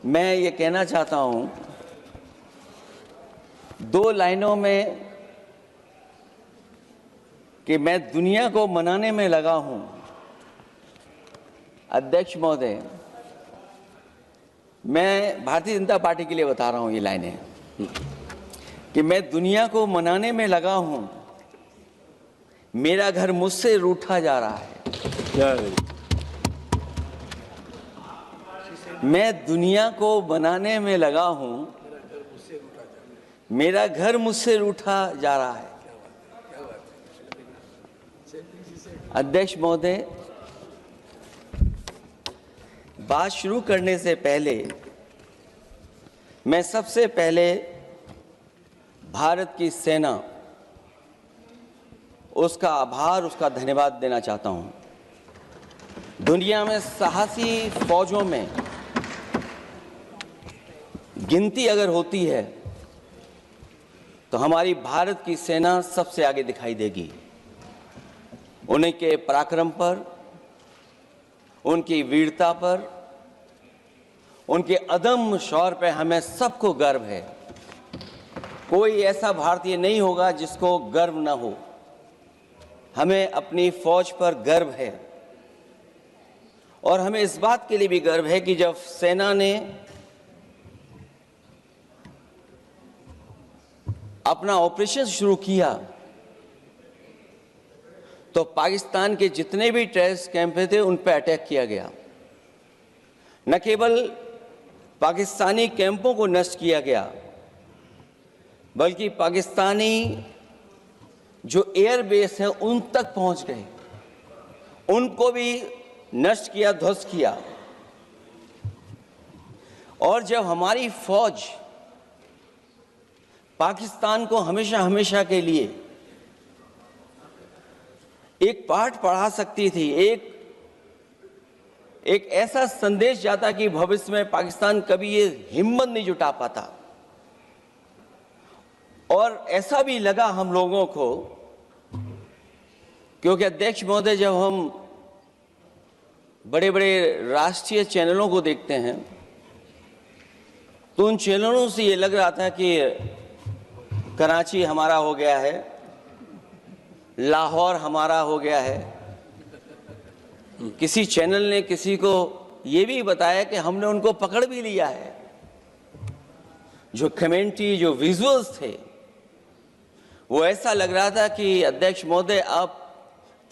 मैं ये कहना चाहता हूं, दो लाइनों में, कि मैं दुनिया को मनाने में लगा हूं। अध्यक्ष महोदय, मैं भारतीय जनता पार्टी के लिए बता रहा हूं ये लाइनें, कि मैं दुनिया को मनाने में लगा हूं, मेरा घर मुझसे रूठा जा रहा है। मैं दुनिया को बनाने में लगा हूं, मेरा घर मुझसे रूठा जा रहा है। अध्यक्ष महोदय, बात शुरू करने से पहले मैं सबसे पहले भारत की सेना, उसका आभार, उसका धन्यवाद देना चाहता हूं। दुनिया में साहसी फौजों में गिनती अगर होती है तो हमारी भारत की सेना सबसे आगे दिखाई देगी। उनके पराक्रम पर, उनकी वीरता पर, उनके अदम्य शौर्य पर हमें सबको गर्व है। कोई ऐसा भारतीय नहीं होगा जिसको गर्व न हो। हमें अपनी फौज पर गर्व है और हमें इस बात के लिए भी गर्व है कि जब सेना ने अपना ऑपरेशन शुरू किया तो पाकिस्तान के जितने भी टेररिस्ट कैंप थे उन पर अटैक किया गया। न केवल पाकिस्तानी कैंपों को नष्ट किया गया, बल्कि पाकिस्तानी जो एयरबेस है उन तक पहुंच गए, उनको भी नष्ट किया, ध्वस्त किया। और जब हमारी फौज पाकिस्तान को हमेशा हमेशा के लिए एक पाठ पढ़ा सकती थी, एक ऐसा संदेश जाता कि भविष्य में पाकिस्तान कभी ये हिम्मत नहीं जुटा पाता। और ऐसा भी लगा हम लोगों को, क्योंकि अध्यक्ष महोदय, जब हम बड़े बड़े राष्ट्रीय चैनलों को देखते हैं तो उन चैनलों से ये लग रहा था कि कराची हमारा हो गया है, लाहौर हमारा हो गया है। किसी चैनल ने किसी को ये भी बताया कि हमने उनको पकड़ भी लिया है। जो कमेंट्री, जो विजुअल्स थे, वो ऐसा लग रहा था कि अध्यक्ष महोदय अब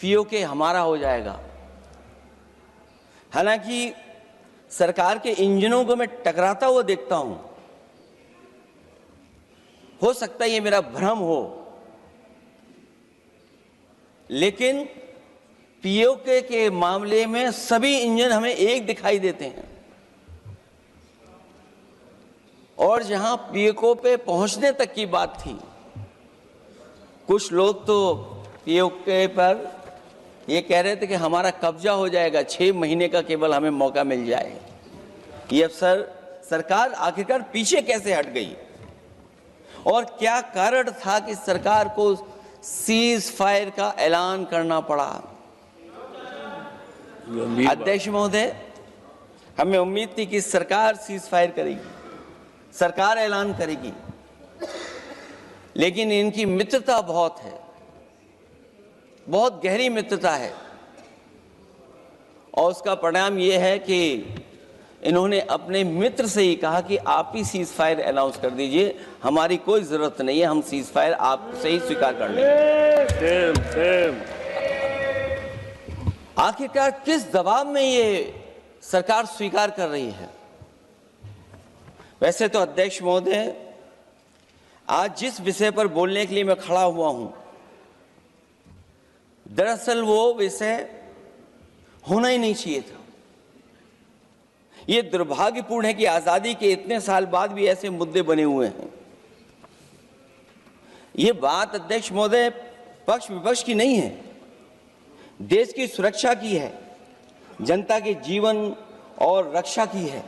पीओके हमारा हो जाएगा। हालांकि सरकार के इंजनों को मैं टकराता हुआ देखता हूं। हो सकता है ये मेरा भ्रम हो, लेकिन पीओके के मामले में सभी इंजन हमें एक दिखाई देते हैं। और जहां पीओके पे पहुंचने तक की बात थी, कुछ लोग तो पीओके पर ये कह रहे थे कि हमारा कब्जा हो जाएगा, 6 महीने का केवल हमें मौका मिल जाए। ये अफसर सरकार आखिरकार पीछे कैसे हट गई और क्या कारण था कि सरकार को सीज फायर का ऐलान करना पड़ा? अध्यक्ष महोदय, हमें उम्मीद थी कि सरकार सीज फायर करेगी, सरकार ऐलान करेगी, लेकिन इनकी मित्रता बहुत है, बहुत गहरी मित्रता है। और उसका परिणाम यह है कि इन्होंने अपने मित्र से ही कहा कि आप ही सीज फायर अनाउंस कर दीजिए, हमारी कोई जरूरत नहीं है, हम सीज फायर आपसे ही स्वीकार कर लेंगे। आखिरकार किस दबाव में ये सरकार स्वीकार कर रही है? वैसे तो अध्यक्ष महोदय, आज जिस विषय पर बोलने के लिए मैं खड़ा हुआ हूं, दरअसल वो विषय होना ही नहीं चाहिए था। ये दुर्भाग्यपूर्ण है कि आजादी के इतने साल बाद भी ऐसे मुद्दे बने हुए हैं। ये बात अध्यक्ष महोदय पक्ष विपक्ष की नहीं है, देश की सुरक्षा की है, जनता के जीवन और रक्षा की है।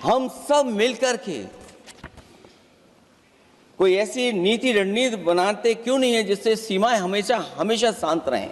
हम सब मिलकर के कोई ऐसी नीति रणनीति बनाते क्यों नहीं है जिससे सीमाएं हमेशा हमेशा शांत रहें।